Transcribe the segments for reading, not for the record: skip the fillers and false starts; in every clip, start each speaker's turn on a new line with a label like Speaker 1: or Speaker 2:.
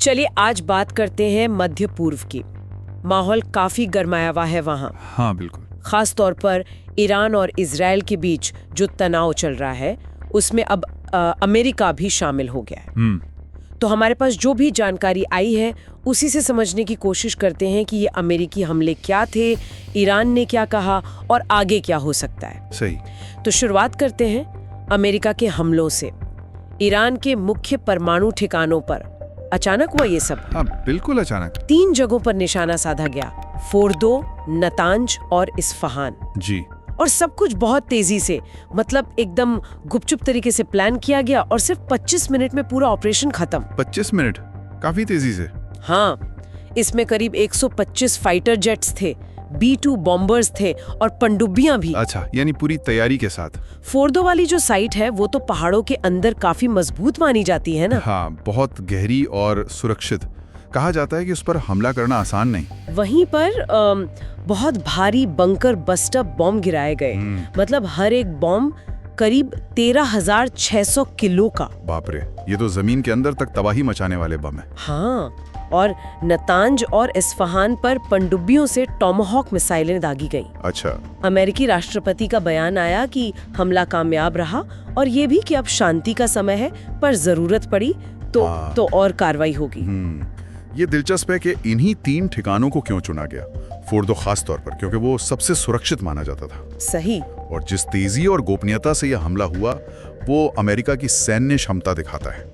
Speaker 1: चलिए आज बात करते हैं मध्य पूर्व की। माहौल काफी गर्माया हुआ है वहाँ।
Speaker 2: हाँ बिल्कुल।
Speaker 1: खास तौर पर ईरान और इजराइल के बीच जो तनाव चल रहा है उसमें अब अमेरिका भी शामिल हो गया है। तो हमारे पास जो भी जानकारी आई है उसी से समझने की कोशिश करते हैं कि ये अमेरिकी हमले क्या थे, ईरान ने क्या कहा और आगे क्या हो सकता है।
Speaker 2: सही।
Speaker 1: तो शुरुआत करते हैं अमेरिका के हमलों से। ईरान के मुख्य परमाणु ठिकानों पर अचानक हुआ ये सब।
Speaker 2: हाँ बिल्कुल अचानक।
Speaker 1: 3 जगहों पर निशाना साधा गया, फोर्दो, नतांज और इस्फहान।
Speaker 2: जी।
Speaker 1: और सब कुछ बहुत तेजी से, मतलब एकदम गुपचुप तरीके से प्लान किया गया और सिर्फ 25 मिनट में पूरा ऑपरेशन खत्म।
Speaker 2: 25 मिनट, काफी तेजी से।
Speaker 1: हाँ, इसमें करीब 125 फाइटर जेट्स थे, B-2 बॉम्बर्स थे और पनडुब्बियां भी।
Speaker 2: अच्छा, यानी पूरी तैयारी के साथ।
Speaker 1: फोर्दो वाली जो साइट है वो तो पहाड़ों के अंदर काफी मजबूत मानी जाती है ना।
Speaker 2: हाँ, बहुत गहरी और सुरक्षित। कहा जाता है कि उस पर हमला करना आसान नहीं।
Speaker 1: वहीं पर बहुत भारी बंकर बस्टर बॉम्ब गिराए गए। मतलब हर एक बॉम्ब करीब 13,600 किलो का।
Speaker 2: बाप रे, ये तो जमीन के अंदर तक तबाही मचाने वाले बम है।
Speaker 1: हाँ, और नतांज और इस्फहान पर पनडुब्बियों से टॉमाहॉक मिसाइलें दागी गईं।
Speaker 2: अच्छा।
Speaker 1: अमेरिकी राष्ट्रपति का बयान आया कि हमला कामयाब रहा और ये भी कि अब शांति का समय है, पर जरूरत पड़ी तो और कार्रवाई होगी।
Speaker 2: ये दिलचस्प है कि इन्हीं 3 ठिकानों को क्यों चुना गया, फोर्दो खास तौर पर, क्योंकि वो सबसे सुरक्षित माना जाता था।
Speaker 1: सही।
Speaker 2: और जिस तेजी और गोपनीयता से यह हमला हुआ वो अमेरिका की सैन्य क्षमता दिखाता है।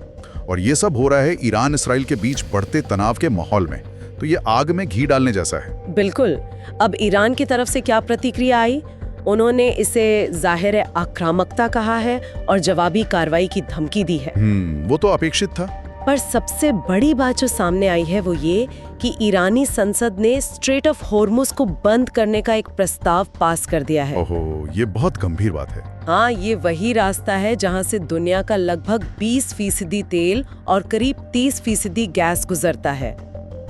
Speaker 2: और ये सब हो रहा है ईरान इसराइल के बीच बढ़ते तनाव के माहौल में, तो ये आग में घी डालने जैसा है।
Speaker 1: बिल्कुल। अब ईरान की तरफ से क्या प्रतिक्रिया आई? उन्होंने इसे जाहिर आक्रामकता कहा है और जवाबी कार्रवाई की धमकी दी है।
Speaker 2: वो तो अपेक्षित था।
Speaker 1: पर सबसे बड़ी बात जो सामने आई है वो ये कि ईरानी संसद ने स्ट्रेट ऑफ हॉर्मुज को बंद करने का एक प्रस्ताव पास कर दिया है।
Speaker 2: ओहो, ये बहुत गंभीर बात है।
Speaker 1: हाँ, ये वही रास्ता है जहाँ से दुनिया का लगभग 20% तेल और करीब 30% गैस गुजरता है।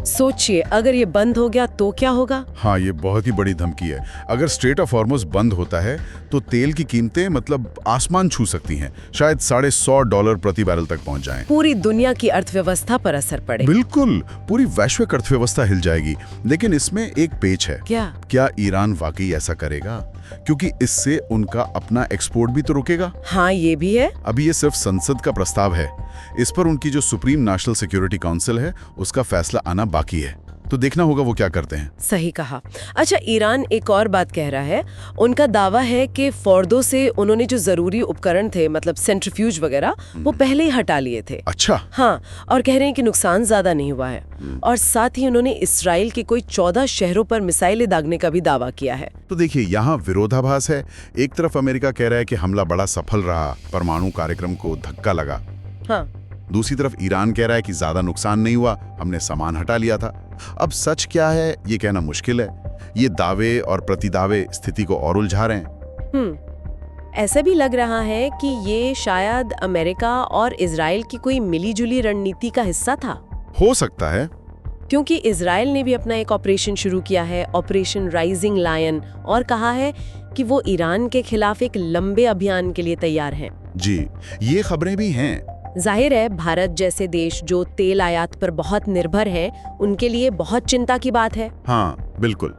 Speaker 1: सोचिए, अगर ये बंद हो गया तो क्या होगा?
Speaker 2: हाँ, ये बहुत ही बड़ी धमकी है। अगर स्ट्रेट ऑफ हॉर्मुज बंद होता है तो तेल की कीमतें मतलब आसमान छू सकती हैं, शायद $150 प्रति बैरल तक पहुंच जाएं।
Speaker 1: पूरी दुनिया की अर्थव्यवस्था पर असर पड़े।
Speaker 2: बिल्कुल, पूरी वैश्विक अर्थव्यवस्था हिल जाएगी। लेकिन इसमें एक पेच है। क्या ईरान वाकई ऐसा करेगा? क्योंकि इससे उनका अपना एक्सपोर्ट भी तो रुकेगा।
Speaker 1: हाँ, ये भी है।
Speaker 2: अभी ये सिर्फ संसद का प्रस्ताव है, इस पर उनकी जो सुप्रीम नेशनल सिक्योरिटी काउंसिल है उसका फैसला आना बाकी है, तो देखना होगा वो क्या करते हैं।
Speaker 1: सही कहा। अच्छा, ईरान एक और बात कह रहा है। उनका दावा है कि फोर्दो से उन्होंने जो जरूरी उपकरण थे, मतलब सेंट्रीफ्यूज वगैरह, वो पहले ही हटा लिए थे।
Speaker 2: अच्छा।
Speaker 1: हाँ, और कह रहे हैं कि नुकसान ज्यादा नहीं हुआ है। और साथ ही उन्होंने इसराइल के कोई 14 शहरों पर मिसाइलें दागने का भी दावा किया है।
Speaker 2: तो देखिए, यहाँ विरोधाभास है। एक तरफ अमेरिका कह रहा है कि हमला बड़ा सफल रहा, परमाणु कार्यक्रम को धक्का लगा।
Speaker 1: हाँ।
Speaker 2: दूसरी तरफ ईरान कह रहा है कि ज्यादा नुकसान नहीं हुआ, हमने सामान हटा लिया था। अब सच क्या है ये कहना मुश्किल है। ये दावे और प्रतिदावे स्थिति को और उलझा रहे हैं।
Speaker 1: ऐसा भी लग रहा है कि ये शायद अमेरिका और इजराइल की कोई मिलीजुली रणनीति का हिस्सा था।
Speaker 2: हो सकता है,
Speaker 1: क्योंकि इजराइल ने भी अपना एक ऑपरेशन शुरू किया है, ऑपरेशन राइजिंग लायन, और कहा है कि वो ईरान के खिलाफ एक लंबे अभियान के लिए तैयार हैं।
Speaker 2: जी, ये खबरें भी हैं।
Speaker 1: जाहिर है, भारत जैसे देश जो तेल आयात पर बहुत निर्भर है, उनके लिए बहुत चिंता की बात है।
Speaker 2: हाँ बिल्कुल,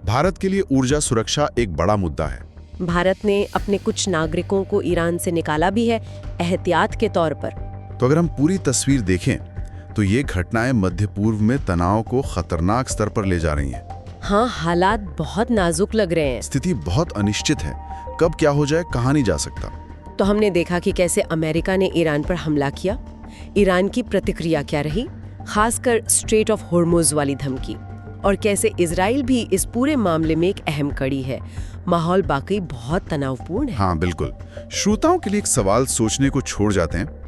Speaker 2: भारत के लिए ऊर्जा सुरक्षा एक बड़ा मुद्दा है।
Speaker 1: भारत ने अपने कुछ नागरिकों को ईरान से निकाला भी है, एहतियात के तौर पर।
Speaker 2: तो अगर हम पूरी तस्वीर देखें तो ये घटनाएं मध्य पूर्व में तनाव को खतरनाक स्तर पर ले जा रही हैं।
Speaker 1: हाँ, हालात बहुत नाजुक लग रहे हैं।
Speaker 2: स्थिति बहुत अनिश्चित है, कब क्या हो जाए कहा नहीं जा सकता।
Speaker 1: तो हमने देखा कि कैसे अमेरिका ने ईरान पर हमला किया, ईरान की प्रतिक्रिया क्या रही, खासकर स्ट्रेट ऑफ हॉर्मुज वाली धमकी, और कैसे इजराइल भी इस पूरे मामले में एक अहम कड़ी है। माहौल वाकई बहुत तनावपूर्ण है।
Speaker 2: हाँ बिल्कुल। श्रोताओं के लिए एक सवाल सोचने को छोड़ जाते हैं।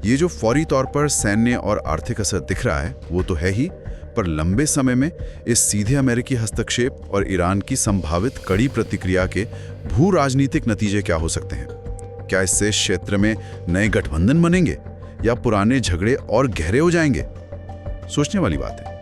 Speaker 2: ये जो फौरी तौर पर सैन्य और आर्थिक असर दिख रहा है वो तो है ही, पर लंबे समय में इस सीधे अमेरिकी हस्तक्षेप और ईरान की संभावित कड़ी प्रतिक्रिया के भू राजनीतिक नतीजे क्या हो सकते हैं? क्या इससे क्षेत्र में नए गठबंधन बनेंगे या पुराने झगड़े और गहरे हो जाएंगे? सोचने वाली बात है।